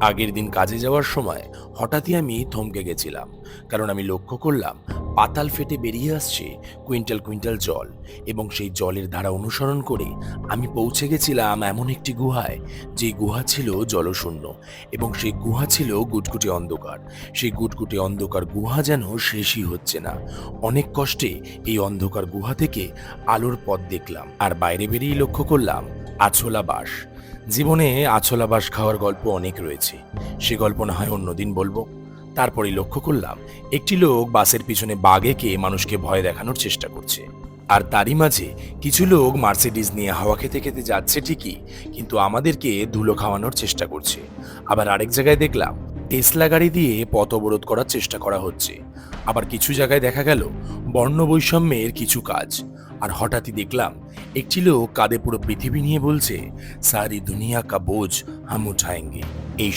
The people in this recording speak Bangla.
আগের দিন কাজে যাওয়ার সময় হঠাৎই আমি থমকে গেছিলাম, কারণ আমি লক্ষ্য করলাম পাতাল ফেটে বেরিয়ে আসছে কুইন্টাল কুইন্টাল জল। এবং সেই জলের ধারা অনুসরণ করে আমি পৌঁছে গেছিলাম এমন একটি গুহায়, যে গুহা ছিল জলশূন্য। এবং সেই গুহা ছিল গুটগুটে অন্ধকার। সেই গুটগুটে অন্ধকার গুহা যেন শেষই হচ্ছে না। অনেক কষ্টে এই অন্ধকার গুহা থেকে আলোর পথ দেখলাম, আর বাইরে বেরিয়ে লক্ষ্য করলাম আছলা বাস। জীবনে আছলা বাস খাওয়ার গল্প অনেক রয়েছে, সে গল্প না হয় অন্যদিন বলবো। তারপরে লক্ষ্য করলাম একটি লোক বাসের পিছনে বাঘ এঁকে মানুষকে ভয় দেখানোর চেষ্টা করছে। আর তারই মাঝে কিছু লোক মার্সিডিজ নিয়ে হাওয়া খেতে খেতে যাচ্ছে ঠিকই, কিন্তু আমাদেরকে ধুলো খাওয়ানোর চেষ্টা করছে। আবার আরেক জায়গায় দেখলাম টেসলা গাড়ি দিয়ে পথ অবরোধ করার চেষ্টা করা হচ্ছে। আবার কিছু জায়গায় দেখা গেল বর্ণ বৈষম্যের কিছু কাজ। আর হঠাৎই দেখলাম একটি লোক কাঁধে পুরো পৃথিবী নিয়ে বলছে, সারি দুনিয়া কা বোঝ হাম উঠায়েঙ্গে। এই